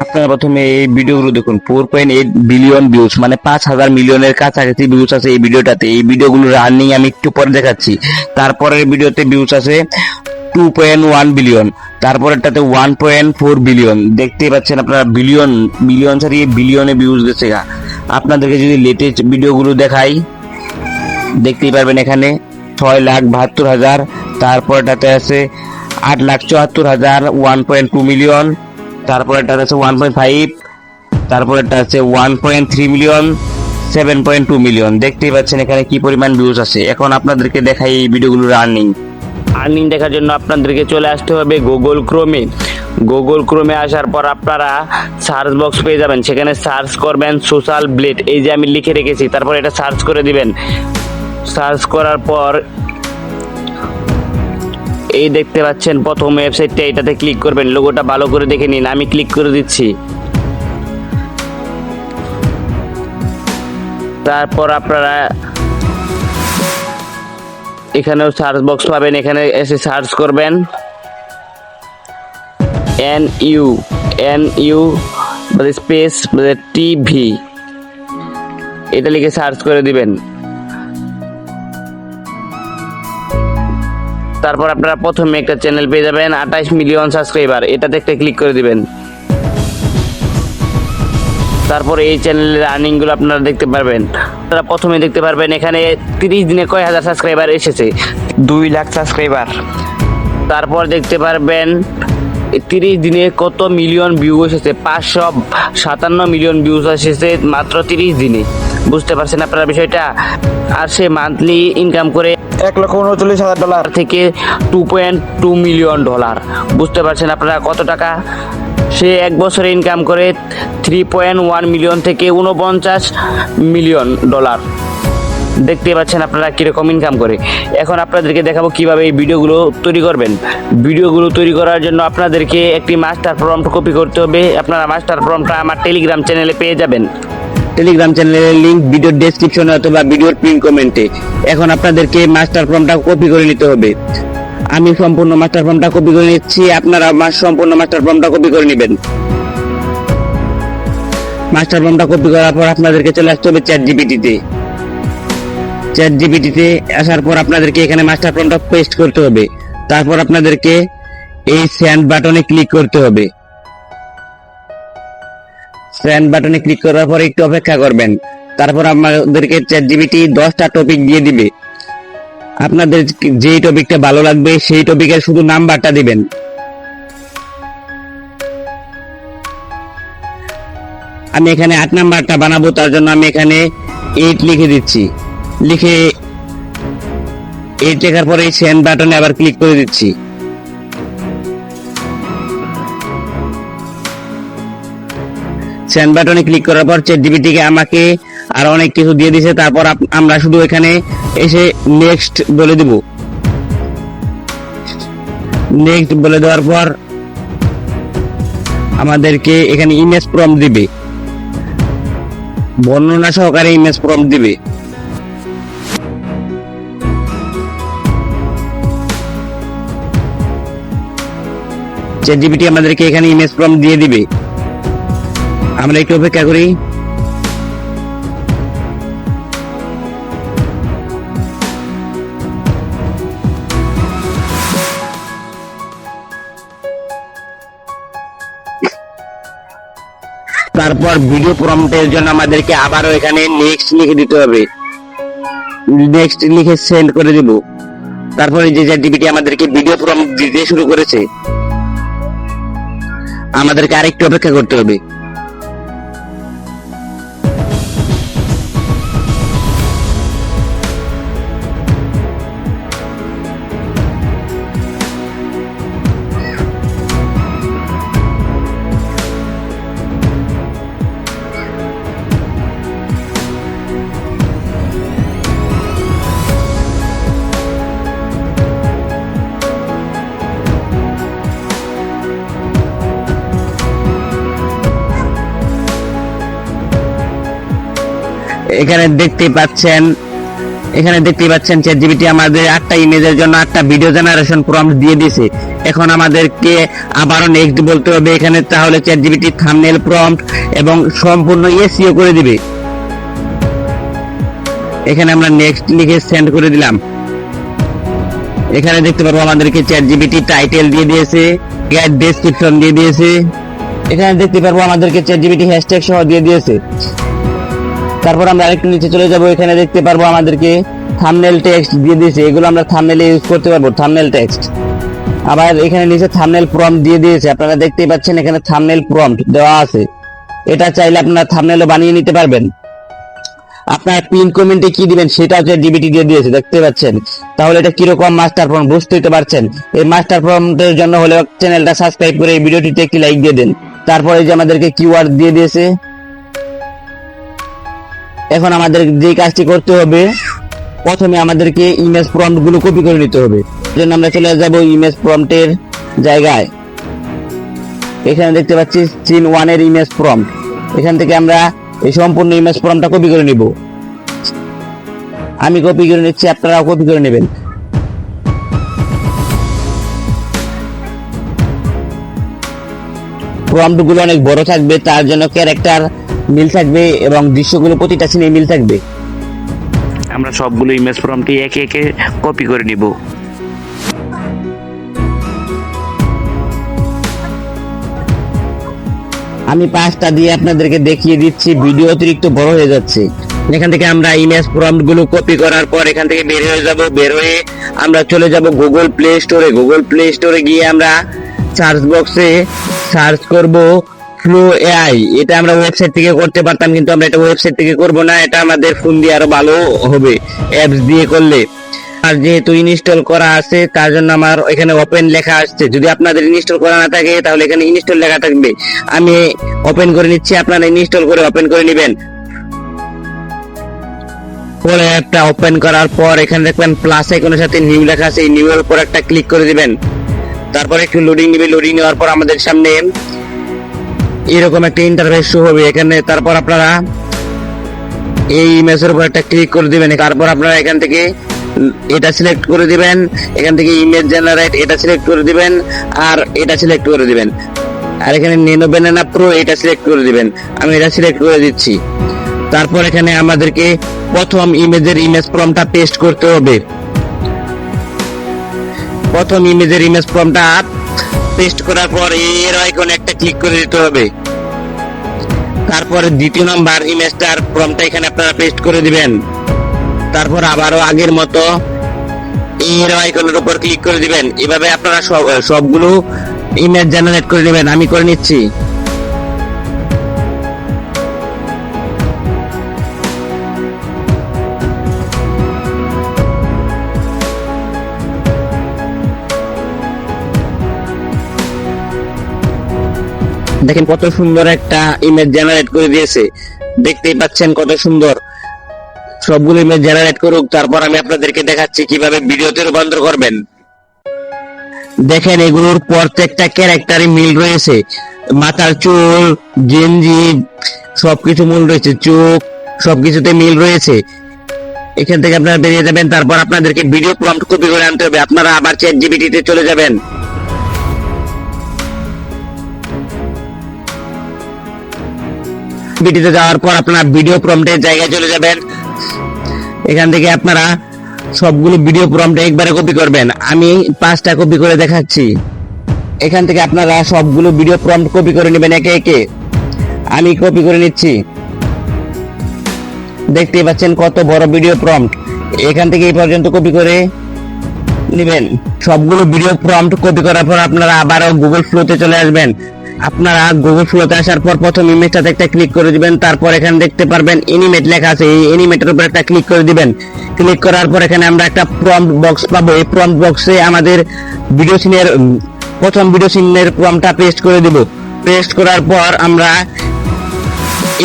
আপনারা প্রথমে এই ভিডিওগুলো দেখুন। 4.8 বিলিয়ন ভিউজ, মানে 5,000 মিলিয়নের কাছাকাছি ভিউজ আছে এই ভিডিওটাতে। এই ভিডিওগুলো রানিং আমি একটু পরে দেখাচ্ছি। তারপরের ভিডিওতে ভিউজ আছে 2.1 বিলিয়ন, তারপরেরটাতে 1.4 বিলিয়ন। দেখতেই পাচ্ছেন আপনারা, বিলিয়ন বিলিয়ন ছাড়িয়ে বিলিয়নে ভিউজ গেছে। আপনাদেরকে যদি লেটেস্ট ভিডিওগুলো দেখাই, দেখতেই পারবেন এখানে 6,72,000, তারপরটাতে আছে 8,74,000, 1.2 মিলিয়ন, তারপরেরটা আছে 1.5, তারপরেরটা আছে 1.3 মিলিয়ন, 7.2 মিলিয়ন। দেখতেই পাচ্ছেন এখানে কি পরিমাণ ভিউজ আছে। এখন আপনাদেরকে দেখাই এই ভিডিওগুলোর আর্নিং দেখার জন্য আপনাদেরকে চলে আসতে হবে গুগল ক্রোমে আসার পর আপনারা সার্চ বক্স পেয়ে যাবেন। সেখানে সার্চ করবেন সোশ্যাল ব্লেড, এই যে আমি লিখে রেখেছি। তারপর এটা সার্চ করে দিবেন। সার্চ করার পর এই দেখতে পাচ্ছেন প্রথম ওয়েবসাইটটা, এটাতে ক্লিক করবেন। লোগোটা ভালো করে দেখে নিন, আমি ক্লিক করে দিচ্ছি। তারপর আপনারা এখানেও সার্চ বক্স পাবেন, এখানে এসে সার্চ করবেন NU স্পেস টিভি, এটা লিখে সার্চ করে দিবেন। তারপর আপনারা প্রথমে একটা চ্যানেল পেয়ে যাবেন 28 মিলিয়ন সাবস্ক্রাইবার, এটাতে একটা ক্লিক করে দিবেন। তারপর এই চ্যানেলের আর্নিং গুলো আপনারা দেখতে পারবেন। আপনারা প্রথমে দেখতে পারবেন এখানে 30 দিনে কয় হাজার সাবস্ক্রাইবার এসেছে, 2 লাখ সাবস্ক্রাইবার। তারপর দেখতে পারবেন 30 দিনে কত মিলিয়ন ভিউ এসেছে, 557 মিলিয়ন ভিউজ এসেছে মাত্র 30 দিনে। বুঝতে পারছেন আপনারা বিষয়টা? আর সে মান্থলি ইনকাম করে $1,39,000 থেকে $2.2 মিলিয়ন। বুঝতে পারছেন আপনারা কত টাকা? সে এক বছরে ইনকাম করে 3.1 মিলিয়ন থেকে $49 মিলিয়ন। দেখতে পাচ্ছেন আপনারা কিরকম ইনকাম করে। এখন আপনাদেরকে দেখাবো কিভাবে এই ভিডিওগুলো তৈরি করবেন। ভিডিওগুলো তৈরি করার জন্য আপনাদেরকে একটি মাস্টার প্রম্পট কপি করতে হবে। আপনারা মাস্টার প্রম্পটটা আমার টেলিগ্রাম চ্যানেলে পেয়ে যাবেন। টেলিগ্রাম চ্যানেলের লিংক ভিডিওর ডেসক্রিপশনে অথবা ভিডিওর পিন কমেন্টে। এখন আপনাদেরকে মাস্টার প্রম্পটটা কপি করে নিতে হবে। আমি সম্পূর্ণ মাস্টার প্রম্পটটা কপি করে নিচ্ছি, আপনারা সম্পূর্ণ মাস্টার প্রম্পটটা কপি করে নেবেন। মাস্টার প্রম্পটটা কপি করার পর আপনাদেরকে চলে আসতে হবে চ্যাট জিপিটিতে আসার পর আপনাদেরকে এখানে মাস্টার প্রম্পটটা পেস্ট করতে হবে। তারপর আপনাদেরকে এই সেন্ড বাটনে ক্লিক করতে হবে। সেন্ড বাটনে ক্লিক করার পর একটু অপেক্ষা করবেন। তারপর আমাদেরকে চ্যাট জিপিটি 10টা টপিক দিয়ে দিবে। আপনাদের যেই টপিকটা ভালো লাগবে সেই টপিকের শুধু নাম্বারটা দিবেন। আমি এখানে 8 নাম্বারটা বানাবো, তার জন্য আমি এখানে 8 লিখে দিচ্ছি। লিখে 8 লেখার পরে সেন্ড বাটনে আবার ক্লিক করে দিচ্ছি। সেন্ড বাটনে ক্লিক করার পর চ্যাট জিপিটিকে আমাকে আর অনেক কিছু দিয়ে দিয়েছে। তারপর আমরা শুধু এখানে এসে নেক্সট বলে দিব। নেক্সট বলে দেওয়ার পর আমাদেরকে এখানে ইমেজ প্রম্পট দিবে, বর্ণনা সহকারে ইমেজ প্রম্পট দিবে। চ্যাট জিপিটি আমাদেরকে এখানে ইমেজ প্রম্পট দিয়ে দিবে। আমরা একটু অপেক্ষা করি। তারপর ভিডিও প্রম্পটের জন্য আমাদেরকে আবারও এখানে নেক্সট লিখে দিতে হবে। নেক্সট লিখে সেন্ড করে দিব। তারপরে যে চ্যাট জিপিটি আমাদেরকে ভিডিও প্রম্পট দিতে শুরু করেছে, আমাদেরকে আরেকটু অপেক্ষা করতে হবে। এখানে দেখতে পাচ্ছেন এখানে দেখতে পাচ্ছেন ChatGPT আমাদের 8টা ইমেজের জন্য 8টা ভিডিও জেনারেশন প্রম্পট দিয়ে দিয়েছে। এখন আমাদেরকে আবারও নেক্সট বলতে হবে এখানে, তাহলে ChatGPT থাম্বনেল প্রম্পট এবং সম্পূর্ণ SEO করে দিবে। এখানে আমরা নেক্সট লিখে সেন্ড করে দিলাম। এখানে দেখতে পারবো আমাদেরকে ChatGPT টাইটেল দিয়ে দিয়েছে, ডেসক্রিপশন দিয়ে দিয়েছে। এখানে দেখতে পারবো আমাদেরকে ChatGPT হ্যাশট্যাগ সহ দিয়ে দিয়েছে। তারপর আমরা আরেকটু নিচে চলে যাব, এখানে দেখতে পারবো আমাদেরকে থাম্বনেল টেক্সট দিয়ে দিয়েছে, এগুলো আমরা থাম্বনেলে ইউজ করতে পারবো, থাম্বনেল টেক্সট। আবার এখানে নিচে থাম্বনেল প্রম্পট দিয়ে দিয়েছে, আপনারা দেখতেই পাচ্ছেন এখানে থাম্বনেল প্রম্পট দেওয়া আছে। এটা চাইলে আপনারা থাম্বনেলও বানিয়ে নিতে পারবেন। আপনার পিন কমেন্টে কি দিবেন সেটাও ChatGPT দিয়ে দিয়েছে, দেখতে পাচ্ছেন। তাহলে এটা কিরকম মাস্টার প্রম্পট বুঝতেই তো পারছেন। এই মাস্টার প্রম্পটের জন্য হলে চ্যানেলটা সাবস্ক্রাইব করে এই ভিডিওটিতে একটি লাইক দিয়ে দেন। তারপরে যে আমাদেরকে কিওয়ার্ড দিয়ে দিয়েছে। এখন আমাদের যে কাজটি করতে হবে, প্রথমে আমাদেরকে ইমেজ প্রম্পট গুলো কপি করে নিতে হবে। জন্য আমরা চলে যাব ইমেজ প্রম্পটের জায়গায়। এখানে দেখতে পাচ্ছি সিন 1 এর ইমেজ প্রম্পট। এখান থেকে আমরা এই সম্পূর্ণ ইমেজ প্রম্পটটা কপি করে নিব। আমি কপি করে নিচ্ছি, আপনারাও কপি করে নেবেন। প্রম্পট গুলো অনেক বড় থাকবে, তার জন্য ক্যারেক্টার মিল থাকবে এবং দৃশ্যগুলো প্রতিটা সিনে মিল থাকবে। আমরা সবগুলো ইমেজ প্রম্পটই একে একে কপি করে নিব। আমি 5টা দিয়ে আপনাদেরকে দেখিয়ে দিচ্ছি, ভিডিও অতিরিক্ত বড় হয়ে যাচ্ছে। এখান থেকে আমরা ইমেজ প্রম্পট গুলো কপি করার পর এখান থেকে বের হয়ে যাব। বের হয়ে আমরা চলে যাব গুগল প্লে স্টোরে। গুগল প্লে স্টোরে গিয়ে আমরা সার্চ বক্সে সার্চ করব ফ্লো এআই। এটা আমরা ওয়েবসাইট থেকে করতে পারতাম, কিন্তু আমরা এটা ওয়েবসাইট থেকে করব না, এটা আমাদের ফোন দিয়ে আরো ভালো হবে অ্যাপস দিয়ে করলে। আর যেহেতু ইনস্টল করা আছে তার জন্য আমার এখানে ওপেন লেখা আসছে। যদি আপনাদের ইনস্টল করা না থাকে তাহলে এখানে ইনস্টল লেখা থাকবে। আমি ওপেন করে নিচ্ছি, আপনারা ইনস্টল করে ওপেন করে নেবেন। পরে একটা ওপেন করার পর এখানে দেখবেন প্লাস আইকনের সাথে নিউ লেখা আছে, এই নিউ এর উপর একটা ক্লিক করে দিবেন। তারপর একটু লোডিং নেবে, লোডিং নেওয়ার পর আমাদের সামনে এরকম একটা ইন্টারফেস শো হবে এখানে। তারপর আপনারা এই ইমেজের উপর একটা ক্লিক করে দিবেন। তারপর আপনারা এখান থেকে এটা সিলেক্ট করে দিবেন, এখান থেকে ইমেজ জেনারেট এটা সিলেক্ট করে দিবেন, আর এটা সিলেক্ট করে দিবেন। আর এখানে নেনো ব্যানানা প্রো এটা সিলেক্ট করে দিবেন। আমি এটা সিলেক্ট করে দিচ্ছি। তারপর এখানে আমাদেরকে প্রথম ইমেজের ইমেজ প্রম্পটটা পেস্ট করতে হবে। প্রথম ইমেজের ইমেজ প্রম্পটটা পেস্ট করার পর এর আইকনে একটা ক্লিক করে দিতে হবে। তারপরে দ্বিতীয় নাম্বার ইমেজটার প্রম্পটটা এখানে আপনারা পেস্ট করে দিবেন। তারপর আবারও আগের মতো এর আইকনের উপর ক্লিক করে দিবেন। এভাবে আপনারা সবগুলো ইমেজ জেনারেট করে নেবেন। আমি করে নিচ্ছি। দেখেন কত সুন্দর একটা ইমেজ জেনারেট করে দিয়েছে, দেখতেই পাচ্ছেন কত সুন্দর। সবগুলো ইমেজ জেনারেট করুক, তারপর আমি আপনাদেরকে দেখাচ্ছি কিভাবে ভিডিওতে রূপান্তর করবেন। দেখেন এগুলোর প্রত্যেকটা ক্যারেক্টারে মিল রয়েছে, মাথার চুল, গেঞ্জি সবকিছু মিল রয়েছে, চোখ সবকিছুতে মিল রয়েছে। এখান থেকে আপনারা বেরিয়ে যাবেন। তারপর আপনাদেরকে ভিডিও প্রম্পট কপি করে আনতে হবে। আপনারা আবার ChatGPT তে চলে যাবেন। ভিডিওতে যাওয়ার পর আপনারা ভিডিও প্রম্পটের জায়গায় চলে যাবেন। এখান থেকে আপনারা সবগুলো ভিডিও প্রম্পট একবারে কপি করবেন। আমি 5টা কপি করে দেখাচ্ছি। এখান থেকে আপনারা সবগুলো ভিডিও প্রম্পট কপি করে নেবেন একে একে। আমি কপি করে নিচ্ছি। দেখতেই পাচ্ছেন কত বড় ভিডিও প্রম্পট। এখান থেকে এই পর্যন্ত কপি করে নেবেন। সবগুলো ভিডিও প্রম্পট কপি করার পর আপনারা আবারও গুগল ফ্লোতে চলে আসবেন। আপনারা গুগল ফ্লোতে আসার পর প্রথম ইমেজটাতে একটা ক্লিক করে দিবেন। তারপর এখানে দেখতে পারবেন এনিমেট লেখা আছে, এই এনিমেটের উপর একটা ক্লিক করে দিবেন। ক্লিক করার পর এখানে আমরা একটা প্রম্পট বক্স পাবো। এই প্রম্পট বক্সে আমাদের ভিডিও সিনের প্রথম ভিডিও সিনের প্রম্পটটা পেস্ট করে দিব। পেস্ট করার পর আমরা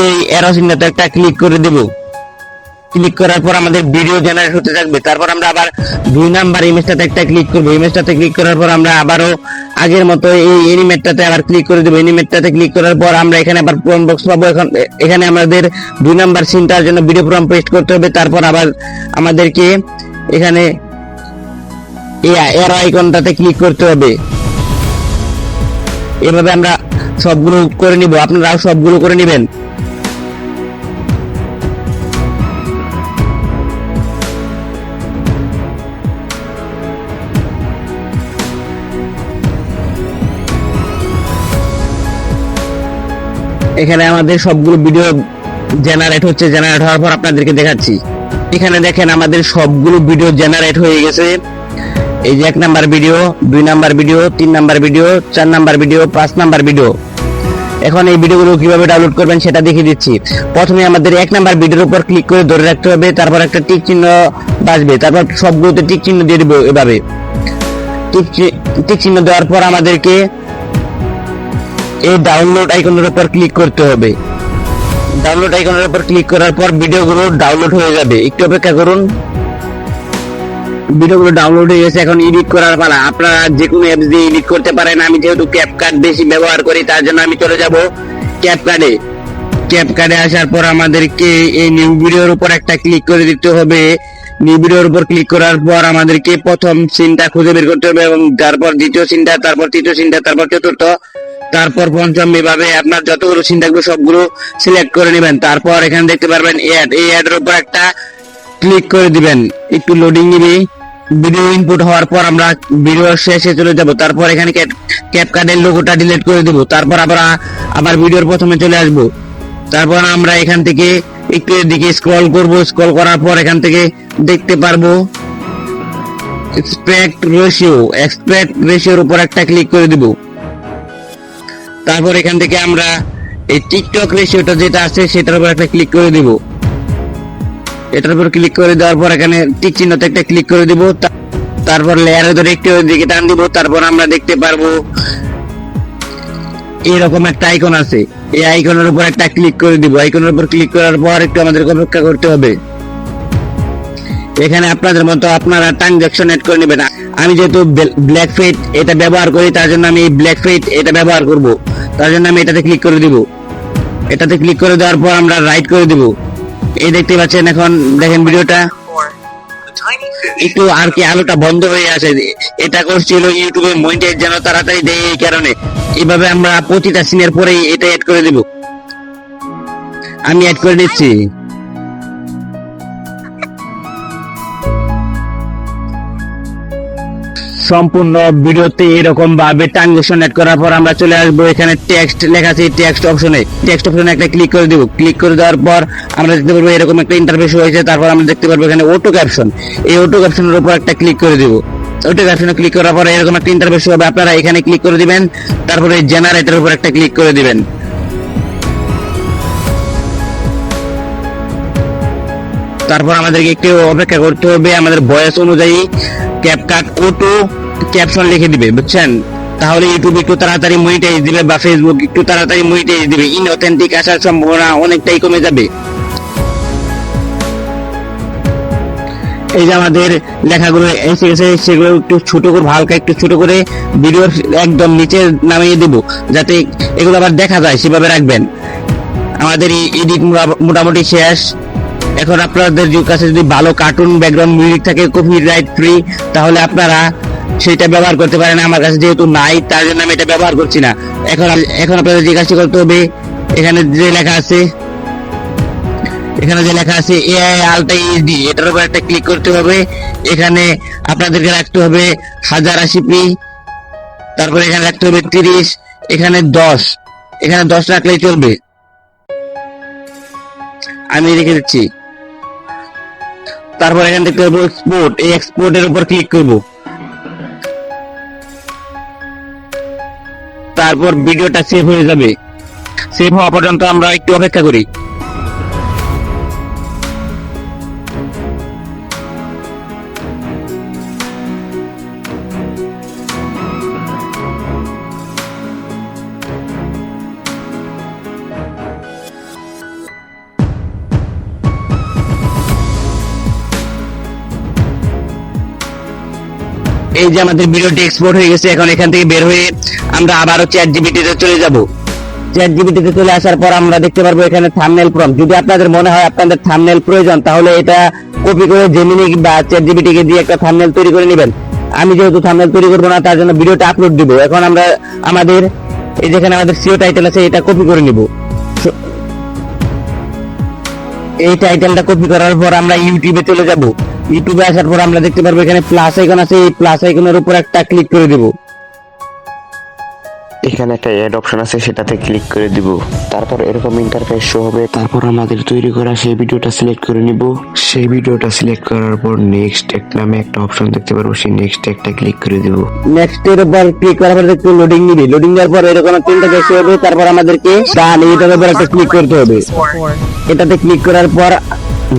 এই অ্যারো চিহ্নতে একটা ক্লিক করে দিব। ক্লিক করার পর আমাদের ভিডিও জেনারেট হতে থাকবে। তারপর আমরা আবার 2 নাম্বার ইমেজটাতে একটা ক্লিক করবো। ইমেজটাতে ক্লিক করার পর আমরা আবারও আগের মতো এই এনিমেটটাতে আবার ক্লিক করে দেবো। এনিমেটটাতে ক্লিক করার পর আমরা এখানে আবার প্রম্পট বক্স পাবো। এখানে আমাদের 2 নাম্বার সিনটার জন্য ভিডিও প্রম্পট পেস্ট করতে হবে। তারপর আবার আমাদেরকে এখানে এই এরো আইকনটাতে ক্লিক করতে হবে। এভাবে আমরা সবগুলো করে নিব, আপনারাও সবগুলো করে নেবেন। এখানে আমাদের সবগুলো ভিডিও জেনারেট হচ্ছে। জেনারেট হওয়ার পর আপনাদেরকে দেখাচ্ছি। এখানে দেখেন আমাদের সবগুলো ভিডিও জেনারেট হয়ে গেছে। এই যে 1 number video, 2 number video, 3 number video, 4 number video, 5 number video. এখন এই ভিডিওগুলো কিভাবে ডাউনলোড করবেন সেটা দেখিয়ে দিচ্ছি। প্রথমে আমাদের 1 নাম্বার ভিডিওর উপর ক্লিক করে ধরে রাখতে হবে। তারপর একটা টিক চিহ্ন আসবে, তারপর সবগুলোতে টিক চিহ্ন দিয়ে দিব। এভাবে টিক চিহ্ন দেওয়ার পর আমাদেরকে এই ডাউনলোড আইকনের উপর ক্লিক করতে হবে। ডাউনলোড আইকনের উপর ক্লিক করার পর ভিডিওগুলো ডাউনলোড হয়ে যাবে। একটু অপেক্ষা করুন। ভিডিওগুলো ডাউনলোড হয়ে গেছে। এখন এডিট করার পালা। আপনারা যে কোনো অ্যাপস দিয়ে এডিট করতে পারেন। আমি যেহেতু ক্যাপকাট বেশি ব্যবহার করি তার জন্য আমি চলে যাব ক্যাপকাটে। ক্যাপকাটে আসার পর আমাদেরকে এই নিউ ভিডিওর উপর একটা ক্লিক করে দিতে হবে। নিউ ভিডিওর উপর ক্লিক করার পর আমাদেরকে প্রথম সিনটা খুঁজে বের করতে হবে এবং তারপর দ্বিতীয় সিনটা, তারপর তৃতীয় সিনটা, তারপর চতুর্থ, তারপর পঞ্চম। এভাবে আপনার যতগুলো সিন থাকবে সবগুলো সিলেক্ট করে নেবেন। তারপর এখানে দেখতে পারবেন অ্যাড। এই অ্যাডের উপর একটা ক্লিক করে দিবেন। একটু লোডিং নিবে। ভিডিও ইনপুট হওয়ার পর আমরা ভিডিও শেষে চলে যাব। তারপর এখানে ক্যাপকাটের লোগোটা ডিলিট করে দেব। তারপর আবার ভিডিওর প্রথমে চলে আসব। তারপর আমরা এখান থেকে একটু এদিকে স্ক্রল করব। স্ক্রল করার পর এখান থেকে দেখতে পারবো এক্সপেক্ট রেশিওর উপর একটা ক্লিক করে দেব। তারপর এখান থেকে আমরা এই টিকটক রেশিওটা যেটা আছে সেটার উপর একটা ক্লিক করে দিব। এটার উপর ক্লিক করে দেওয়ার পর এখানে টিক চিহ্নতে একটা ক্লিক করে দিব। তারপর লেয়ারে ধরে একটু দিকে টান দিব। তারপর আমরা দেখতে পারবো এরকম একটা আইকন আছে। এই আইকনের উপর একটা ক্লিক করে দিব। আইকনের উপর ক্লিক করার পর একটু আমাদের অপেক্ষা করতে হবে। এখানে আপনাদের মতো আপনারা ট্রানজাকশন এড করে নেবেন। আমি যেহেতু ব্ল্যাক ফেট এটা ব্যবহার করি তার জন্য আমি ব্ল্যাক ফেট এটা ব্যবহার করব। তার জন্য আমি এটাতে ক্লিক করে দিব। এটাতে ক্লিক করে দেওয়ার পর আমরা রাইট করে দিব। এই দেখতে পাচ্ছেন। এখন দেখেন ভিডিওটা একটু আর কি আলোটা বন্ধ হয়ে আছে। এটা করছিল ইউটিউবে মনিটাইজ যেন তাড়াতাড়ি দেয়, এই কারণে। এইভাবে আমরা প্রতিটা সিনের পরেই এটা অ্যাড করে দিব। আমি অ্যাড করে দিচ্ছি। সম্পূর্ণ ভিডিওতে এরকম ভাবে ট্রানজাকশন এড করার পর আমরা চলে আসবো এখানে টেক্সট লেখা আছে। টেক্সট অপশনে একটা ক্লিক করে দিব। ক্লিক করে দেওয়ার পর আমরা দেখতে পারবো এরকম একটা ইন্টারফেস হয়েছে। তারপর আমরা দেখতে পারবো এখানে অটো ক্যাপশন। এই অটো ক্যাপশনের উপর একটা ক্লিক করে দিব। অটো ক্যাপশনে ক্লিক করার পর এরকম একটা ইন্টারফেস হবে। আপনারা এখানে ক্লিক করে দিবেন। তারপরে জেনারেটরের উপর একটা ক্লিক করে দিবেন। তারপর আমাদেরকে একটু অপেক্ষা করতে হবে। আমাদের ভয়েস অনুযায়ী ক্যাপকাট অটো ক্যাপশন লিখে দিবে, বুঝছেন? তাহলে ইউটিউব একটু তাড়াতাড়ি মনিটাইজ দিবে বা ফেসবুক একটু তাড়াতাড়ি মনিটাইজ দিবে। ইনঅথেন্টিক আসার সম্ভাবনা অনেকটাই কমে যাবে। এই যে আমাদের লেখাগুলো এসে গেছে, সেগুলো একটু ছোট করে, হালকা একটু ছোট করে ভিডিওর একদম নিচে নামিয়ে দেব, যাতে এগুলো আবার দেখা যায়। সেভাবে রাখবেন। আমাদের এডিট মোটামুটি শেষ। এখন আপনাদের কাছে যদি ভালো কার্টুন ব্যাকগ্রাউন্ড মিউজিক থাকে কপিরাইট ফ্রি, তাহলে আপনারা সেটা ব্যবহার করতে পারেন। আমার কাছে যেহেতু নাই তার জন্য আমি এটা ব্যবহার করছি না। এখন আপনাদের যে কাজটি করতে হবে, এখানে যে লেখা আছে এআই আলট্রা এইচডি, এটার উপর একটা ক্লিক করতে হবে। এখানে আপনাদেরকে রাখতে হবে 1080p। তারপরে এখানে রাখতে হবে 30, এখানে 10 রাখলেই চলবে। আমি রেখে দিচ্ছি। তারপর এখান থেকে এক্সপোর্ট, এই এক্সপোর্টের উপর ক্লিক করব। তারপর ভিডিওটা সেভ হয়ে যাবে। সেভ হওয়া পর্যন্ত আমরা একটু অপেক্ষা করি। এই যে আমাদের ভিডিওটি এক্সপোর্ট হয়ে গেছে, এখন এখান থেকে বের হয়ে আমরা আবারও চ্যাট জিপিটিতে চলে যাব। চ্যাট জিপিটিতে চলে আসার পর আমরা দেখতে পারবো এখানে থাম্বনেল প্রম্পট। যদি আপনাদের মনে হয় আপনাদের থাম্বনেল প্রয়োজন, তাহলে এটা কপি করে জেমিনি বা চ্যাট জিপিটি কে দিয়ে একটা থাম্বনেল তৈরি করে নেবেন। আমি যেহেতু থাম্বনেল তৈরি করবো না, তার জন্য ভিডিওটা আপলোড দিব। এখন আমরা আমাদের এই যেখানে আমাদের সিও টাইটেল আছে এটা কপি করে নিব। এই টাইটেলটা কপি করার পর আমরা ইউটিউবে চলে যাব। ইউটিউবে আসার পর আমরা দেখতে পারবো এখানে প্লাস আইকন আছে, এই প্লাস আইকনের উপর একটা ক্লিক করে দেব। এখানে একটা অ্যাড অপশন আছে, সেটাতে ক্লিক করে দিব। তারপর এরকম ইন্টারফেস শো হবে। তারপর আমাদের তৈরি করা সেই ভিডিওটা সিলেক্ট করে নিব। সেই ভিডিওটা সিলেক্ট করার পর নেক্সট এক নামে একটা অপশন দেখতে পারবো, সেই নেক্সট একটা ক্লিক করে দিব। নেক্সট এর উপর ক্লিক করার পর একটু লোডিং নিবে। লোডিং দেওয়ার পর এরকম তিনটা দেখতে হবে। তারপর আমাদেরকে ডান এটার উপর একটা ক্লিক করতে হবে। এটাতে ক্লিক করার পর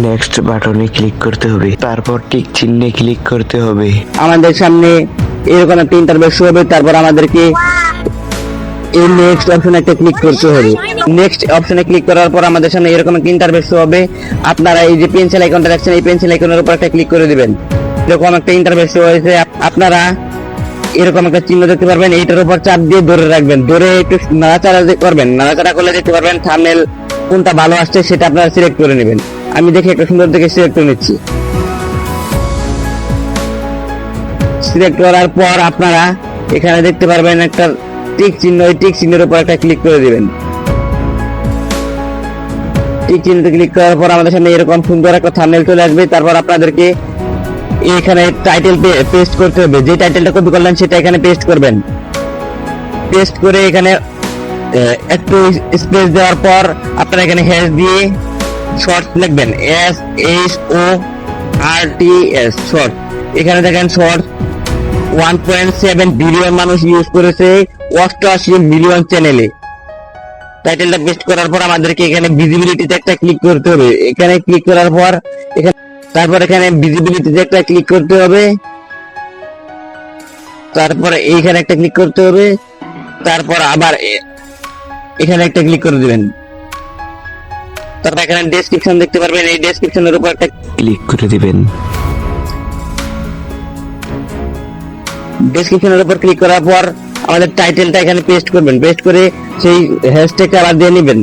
নেক্সট বাটনে ক্লিক করতে হবে। তারপর টিক চিহ্নে ক্লিক করতে হবে। আমাদের সামনে এরকম একটা ইন্টারফেস শো হবে। তারপর আমাদেরকে এই নেক্সট অপশনে একটা ক্লিক করতে হবে। নেক্সট অপশনে ক্লিক করার পর আমাদের সামনে এরকম একটা ইন্টারফেস শো হবে। আপনারা এই যে পেন্সিল আইকনটা দেখছেন, এই পেন্সিল আইকনের উপর একটা ক্লিক করে দিবেন। এরকম একটা ইন্টারফেস শো হয়েছে। আপনারা এরকম একটা চিহ্ন দেখতে পারবেন, এইটার উপর চাপ দিয়ে ধরে রাখবেন। ধরে একটু নাড়াচাড়া করবেন। নাড়াচাড়া করলে দেখতে পারবেন থাম্বনেল কোনটা ভালো আসছে সেটা আপনারা সিলেক্ট করে নেবেন। আমি দেখে একটা সুন্দর দেখে সিলেক্ট করে নিচ্ছি। সিলেক্ট করার পর আপনারা এখানে দেখতে পারবেন একটা টিক চিহ্ন, ওই টিক চিহ্নের উপর একটা ক্লিক করে দিবেন। টিক চিহ্নতে ক্লিক করার পর আমাদের সামনে এরকম সুন্দর একটা থাম্বনেল চলে আসবে। তারপর আপনাদেরকে এখানে টাইটেল পেস্ট করতে হবে। যে টাইটেলটা কপি করলেন সেটা এখানে পেস্ট করবেন। পেস্ট করে এখানে একটু স্পেস দেওয়ার পর আপনারা এখানে হ্যাশ দিয়ে শর্টস লিখবেন, SHORTS শর্ট। এখানে দেখেন শর্ট 1.7 বিলিয়ন মানুষ ইউজ করেছে 88 মিলিয়ন চ্যানেলে। টাইটেলটা পেস্ট করার পর আমাদেরকে এখানে ভিজিবিলিটিতে একটা ক্লিক করতে হবে। এখানে ক্লিক করার পর তারপর এখানে ভিজিবিলিটিতে একটা ক্লিক করতে হবে। তারপর এইখানে একটা ক্লিক করতে হবে। তারপর আবার এখানে একটা ক্লিক করে দিবেন। তারপর এখানে ডেসক্রিপশন দেখতে পারবেন, এই ডেসক্রিপশনের উপর একটা ক্লিক করে দিবেন। ডেসক্রিপশনের উপর ক্লিক করার পর আমাদের টাইটেলটা এখানে পেস্ট করবেন। পেস্ট করে সেই হ্যাশট্যাগটা আবার দিয়ে নেবেন,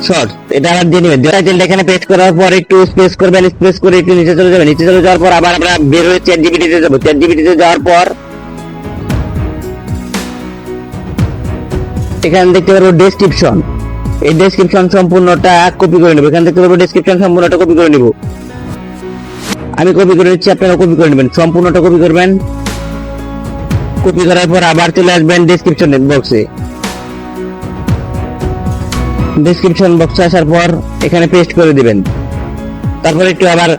শর্ট এটা আবার দিয়ে নেবেন। টাইটেলটা এখানে পেস্ট করার পর একটু স্পেস করবেন। স্পেস করে একটু নিচে চলে যাবেন। নিচে চলে যাওয়ার পর আবার আমরা বের হয়ে চ্যাট জিপিটিতে যাবো। চ্যাট জিপিটিতে যাওয়ার পর এখানে দেখতে পারবো ডেসক্রিপশন। এই ডেসক্রিপশন সম্পূর্ণটা কপি করে নেবো। এখানে দেখতে পারবো ডেসক্রিপশন সম্পূর্ণটা কপি করে নেবো। আমি কপি করে নিচ্ছি, আপনারা কপি করে নেবেন। সম্পূর্ণটা কপি করবেন। কপি করার পর আবার চলে আসবেন ডেসক্রিপশন বক্সে। ডেসক্রিপশন বক্সে আসার পর এখানে পেস্ট করে দিবেন। তারপর একটু আবার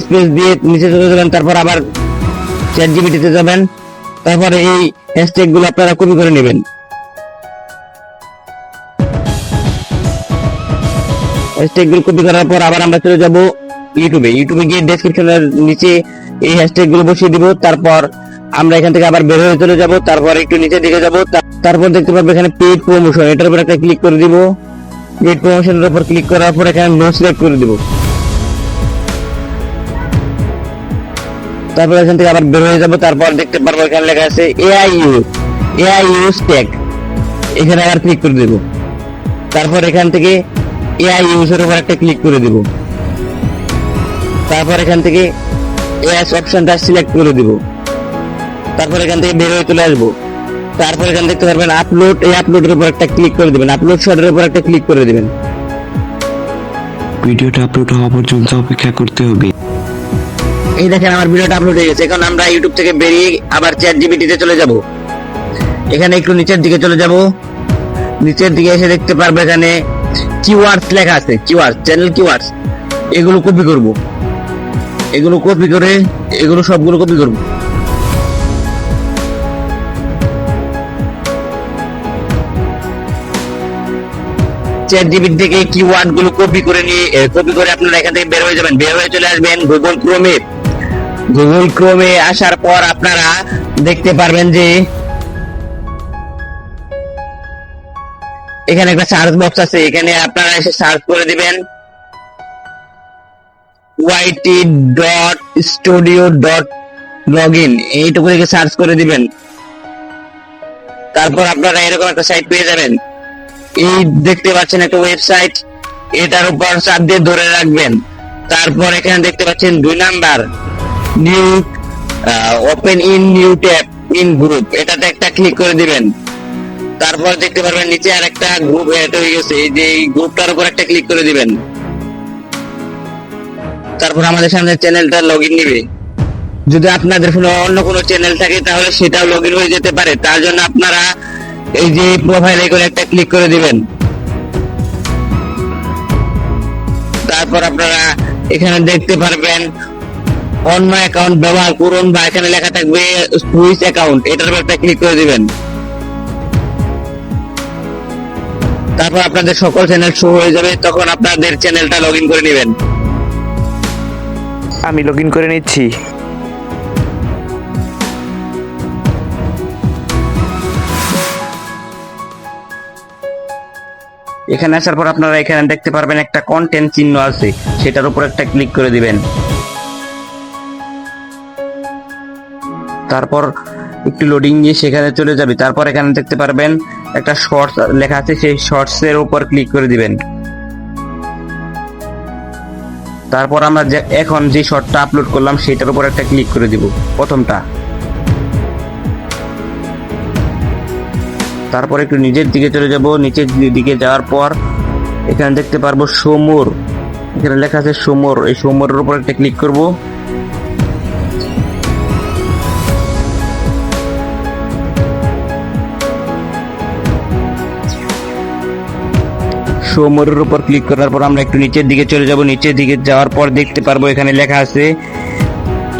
স্পেস দিয়ে নিচে চলে যাবেন। তারপর আবার চ্যাট জিপিটিতে যাবেন। তারপরে এই হ্যাশট্যাগ গুলো আপনারা কপি করে নেবেন। হ্যাশট্যাগ গুলো কপি করার পর আবার আমরা চলে যাব ইউটিউবে। ইউটিউবে গিয়ে ডেসক্রিপশনের নিচে এই হ্যাশট্যাগ গুলো বসিয়ে দিব। তারপর আমরা এখান থেকে আবার বের হয়ে চলে যাব। তারপর একটু নিচের দিকে যাব। তারপর দেখতে পারবো এখানে পেইড প্রমোশন, এটার উপর একটা ক্লিক করে দিব। পেইড প্রমোশনের উপর ক্লিক করার পর এখানে নো সিলেক্ট করে দিব। তারপর এখান থেকে আবার বের হয়ে যাব। তারপর দেখতে পারবো এখানে লেখা আছে এআই ইউজ ট্যাগ, এখানে আবার ক্লিক করে দেব। তারপর এখান থেকে এআই ইউজের উপর একটা ক্লিক করে দেব। তারপর এখান থেকে এস অপশনটা সিলেক্ট করে দিব। তারপর এখান থেকে বের হয়ে চলে আসবো। তারপর এখানে দেখতে পারবেন আপলোড, এই আপলোডের উপর একটা ক্লিক করে দিবেন। আপলোড শটের উপর একটা ক্লিক করে দিবেন। ভিডিওটা আপলোড হওয়া পর্যন্ত অপেক্ষা করতে হবে। এই দেখেন আমার ভিডিওটা আপলোড হয়ে গেছে। এখন আমরা ইউটিউব থেকে বেরিয়ে আবার চ্যাট জিপিটিতে চলে যাব। এখানে একটু নিচের দিকে চলে যাব। নিচের দিকে এসে দেখতে পারবে এখানে কিওয়ার্ডস লেখা আছে, কিওয়ার্ডস, চ্যানেল কিওয়ার্ডস। এগুলো কপি করব। এগুলো কপি করে এগুলো সবগুলো কপি করব। চ্যাট জিপিটি থেকে কিওয়ার্ড গুলো কপি করে আপনারা এখান থেকে বের হয়ে যাবেন। বের হয়ে চলে আসবেন গুগল ক্রোমে। গুগল ক্রোমে আসার পর আপনারা দেখতে পারবেন যে এখানে একটা সার্চ বক্স আছে। এখানে আপনারা এসে সার্চ করে দিবেন yt.studio.login এইটুকু লিখে সার্চ করে দিবেন। তারপর আপনারা এরকম একটা সাইট পেয়ে যাবেন। এই দেখতে পাচ্ছেন একটা ওয়েবসাইট, এটার উপর চাপ দিয়ে ধরে রাখবেন। তারপর এখানে দেখতে পাচ্ছেন 2 number new open in new tab in group, এটাতে একটা ক্লিক করে দিবেন। তারপর দেখতে পারবেন নিচে আর একটা গ্রুপ এড হয়ে গেছে, এই যে এই গ্রুপটার উপর একটা ক্লিক করে দিবেন। তারপর আমাদের সামনে চ্যানেলটা লগইন নেবে। যদি আপনাদের ফোনে অন্য কোনো চ্যানেল থাকে তাহলে সেটাও লগইন হয়ে যেতে পারে। তার জন্য আপনারা এই যে প্রোফাইল আইকনে একটা ক্লিক করে দিবেন। তারপর আপনারা এখানে দেখতে পারবেন অন্য অ্যাকাউন্ট ব্যবহার করুন, বা এখানে লেখা থাকবে সুইচ অ্যাকাউন্ট, এটার উপর একটা ক্লিক করে দিবেন। তারপর আপনাদের সকল চ্যানেল শো হয়ে যাবে, তখন আপনাদের চ্যানেলটা লগইন করে নেবেন। আমি লগ ইন করে নিচ্ছি। এখানে আসার পর আপনারা এখানে দেখতে পারবেন একটা কন্টেন্ট চিহ্ন আছে, সেটার উপর একটা ক্লিক করে দিবেন। তারপর একটু লোডিং নিয়ে সেখানে চলে যাবে। তারপর এখানে দেখতে পারবেন একটা শর্টস লেখা আছে, সেই শর্টস এর উপর ক্লিক করে দিবেন। তারপর আমরা এখন যে শর্টটা আপলোড করলাম সেটার উপর একটা ক্লিক করে দিব, প্রথমটা। তারপর একটু নিচের দিকে চলে যাব। নিচের দিকে যাওয়ার পর এখানে দেখতে পারবো শো মোর, এখানে লেখা আছে শো মোর, এই শো মোরের উপর একটা ক্লিক করব। শো মোরের উপর ক্লিক করার পর আমরা একটু নিচের দিকে চলে যাব। নিচের দিকে যাওয়ার পর দেখতে পারবো এখানে লেখা আছে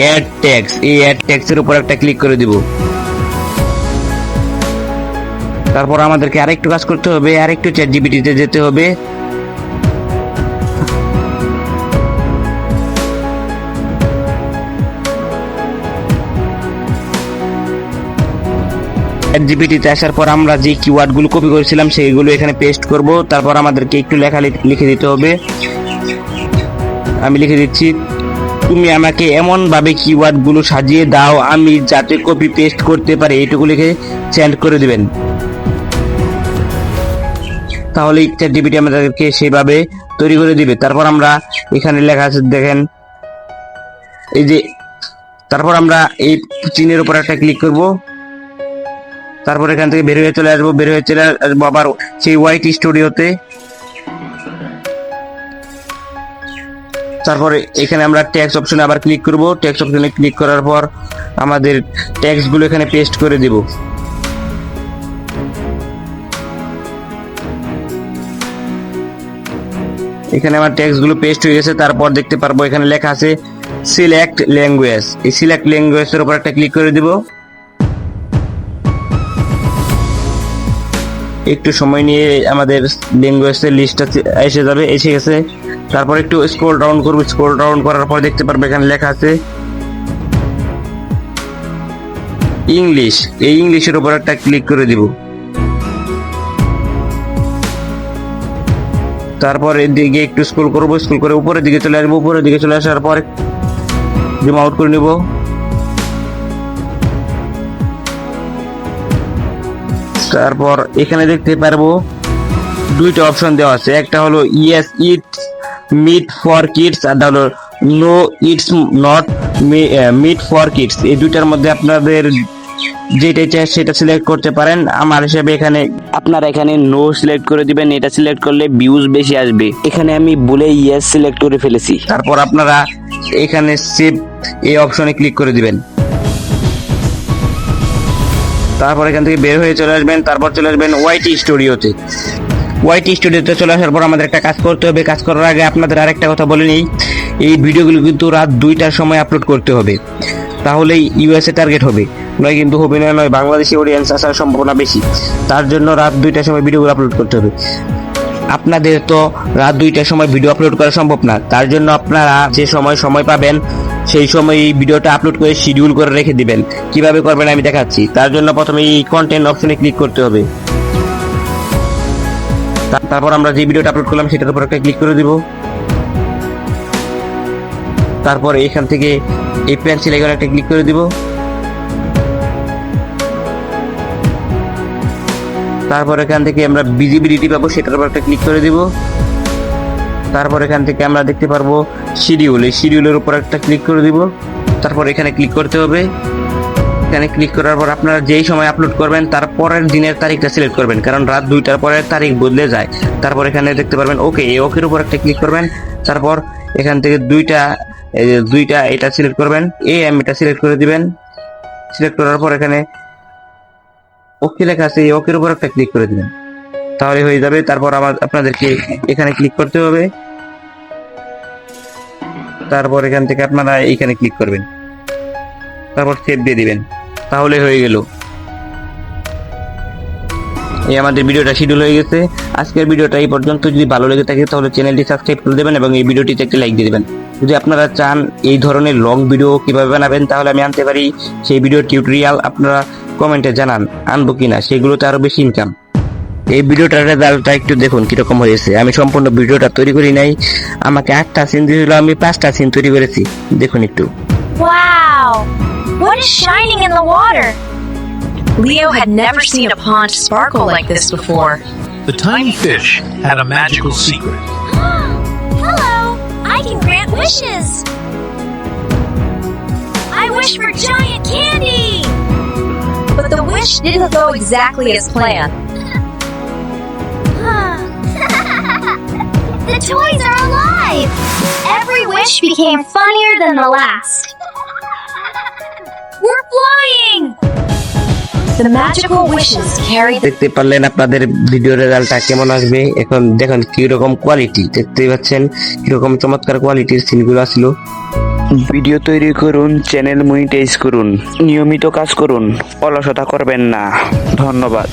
অ্যাড ট্যাক্স, এই অ্যাড ট্যাক্স এর উপর একটা ক্লিক করে দিব। তারপর আমাদেরকে আরেকটু কাজ করতে হবে, আরেকটু চ্যাটজিপিটিতে যেতে হবে। চ্যাটজিপিটিতে আসার পর আমরা যে কিওয়ার্ড গুলো কপি করেছিলাম সেইগুলো এখানে পেস্ট করব। তারপর আমাদেরকে একটু লেখা লিখে দিতে হবে। আমি লিখে দিচ্ছি, তুমি আমাকে এমন ভাবে কিওয়ার্ড গুলো সাজিয়ে দাও আমি যাতে কপি পেস্ট করতে পারি, এইটুকু লিখে সেন্ড করে দিবেন। তাহলে চ্যাটজিপিটি আমাদেরকে সেভাবে তৈরি করে দিবে। তারপর আমরা এখানে লেখা আছে দেখেন, এই যে, তারপর আমরা এই চিহ্নের উপর একটা ক্লিক করব। তারপর এখান থেকে বের হয়ে চলে আসবো, বের হয়ে চলে আসবো আবার সেই ওয়াইট স্টুডিওতে। তারপরে এখানে আমরা ট্যাক্স অপশনে আবার ক্লিক করব। ট্যাক্স অপশনে ক্লিক করার পর আমাদের ট্যাক্স গুলো এখানে পেস্ট করে দিব। এখানে আমার টেক্সট গুলো পেস্ট হয়ে গেছে। তারপর দেখতে পারবো এখানে লেখা আছে সিলেক্ট ল্যাঙ্গুয়েজ, এই সিলেক্ট ল্যাঙ্গুয়েজ এর উপর একটা ক্লিক করে দিব। একটু সময় নিয়ে আমাদের ল্যাঙ্গুয়েজের লিস্টটা এসে যাবে, এসে গেছে। তারপর একটু স্ক্রল ডাউন করব। স্ক্রল ডাউন করার পর দেখতে পারবো এখানে লেখা আছে ইংলিশ, এই ইংলিশের উপর একটা ক্লিক করে দিব। তারপর এদিকে একটু স্ক্রল করব, স্ক্রল করে উপরের দিকে চলে আসবো। উপরের দিকে চলে আসার পর জুম আউট করে নিব। তারপর এখানে দেখতে পারবো দুইটা অপশন দেওয়া আছে, একটা হলো yes it's meant for kids, আর হলো no it's not meant for kids. এই দুইটার মধ্যে আপনাদের যেটা চাই সেটা সিলেক্ট করতে পারেন। আমার হিসেবে এখানে আপনারা এখানে নো সিলেক্ট করে দিবেন, এটা সিলেক্ট করলে ভিউজ বেশি আসবে। এখানে আমি ভুলে ইয়েস সিলেক্ট করে ফেলেছি। তারপর আপনারা এখানে সেভ এই অপশনে ক্লিক করে দিবেন। তারপর এখান থেকে বের হয়ে চলে আসবেন। তারপর চলে আসবেন ওয়াইটি স্টুডিওতে। ওয়াইটি স্টুডিওতে চলে আসার পর আমাদের একটা কাজ করতে হবে। কাজ করার আগে আপনাদের আরেকটা কথা বলে নিই, এই ভিডিওগুলো কিন্তু রাত 2টার সময় আপলোড করতে হবে, তাহলেই ইউএসএ টার্গেট হবে, নয় কিন্তু হবে না, নয় বাংলাদেশি অডিয়েন্স আসার সম্ভাবনা বেশি। তার জন্য রাত 2টার সময় ভিডিওগুলো আপলোড করতে হবে। আপনাদের তো রাত 2টার সময় ভিডিও আপলোড করা সম্ভব না, তার জন্য আপনারা যে সময় পাবেন সেই সময় এই ভিডিওটা আপলোড করে শিডিউল করে রেখে দিবেন। কিভাবে করবেন আমি দেখাচ্ছি। তার জন্য প্রথমে এই কন্টেন্ট অপশনে ক্লিক করতে হবে। তারপর আমরা যে ভিডিওটা আপলোড করলাম সেটার উপর একটা ক্লিক করে দিব। তারপর এখান থেকে এই পেন্সিল আইকনে একটা ক্লিক করে দিব। তারপর এখান থেকে আমরা ভিজিবিলিটি পাবো, সেটার উপর একটা ক্লিক করে দিব। তারপর এখান থেকে আমরা দেখতে পারবো শিডিউল, এই শিডিউলের উপর একটা ক্লিক করে দিব। তারপর এখানে ক্লিক করতে হবে। এখানে ক্লিক করার পর আপনারা যেই সময় আপলোড করবেন তার পরের দিনের তারিখটা সিলেক্ট করবেন, কারণ রাত 2টার পরের তারিখ বদলে যায়। তারপর এখানে দেখতে পারবেন ওকে, এই ওকের উপর একটা ক্লিক করবেন। তারপর এখান থেকে দুইটা এটা সিলেক্ট করবেন, এটা সিলেক্ট করে দিবেন। সিলেক্ট করার পর এখানে ওকে লেখা আছে, এই ওকের উপর একটা ক্লিক করে দিবেন, তাহলে হয়ে যাবে। তারপর আপনাদেরকে এখানে ক্লিক করতে হবে। তারপর এখান থেকে আপনারা এইখানে ক্লিক করবেন, তারপর সেভ দিয়ে দিবেন, তাহলে হয়ে গেল। এই আমাদের ভিডিওটা শিডিউল হয়ে গেছে। আজকের ভিডিওটা এই পর্যন্ত। যদি ভালো লেগে থাকে তাহলে চ্যানেলটি সাবস্ক্রাইব করে দেবেন এবং এই ভিডিওটিতে একটি লাইক দিয়ে দেবেন। যদি আপনারা চান এই ধরনের লং ভিডিও কিভাবে বানাবেন তাহলে আমি আনতে পারি, সেই ভিডিও টিউটোরিয়াল আপনারা কমেন্টে জানান আনবো কিনা, সেগুলোতে আরো বেশি ইনকাম। এই ভিডিওটার রেজাল্টটা একটু দেখুন কিরকম হয়েছে। আমি সম্পূর্ণ ভিডিওটা তৈরি করি নাই, আমাকে 8টা সিন দিয়েছিল, আমি 5টা সিন তৈরি করেছি, দেখুন একটু। Wow! What is shining in the water? Leo had never seen a pond sparkle like this before. The tiny fish had a magical secret. Hello! I can grant wishes! I wish for giant candy! But the wish didn't go exactly as planned. The toys are alive! Every wish became funnier than the last. We're flying! The magical wishes carried the দেখতে পারলেন আপনাদের video রেজাল্টটা কেমন আসবে। এখন দেখেন কিরকম quality, দেখতেই পাচ্ছেন কিরকম চমৎকার কোয়ালিটির সিনগুলো ছিল। ভিডিও তৈরি করুন, চ্যানেল মনিটাইজ করুন, নিয়মিত কাজ করুন, অলসতা করবেন না। ধন্যবাদ।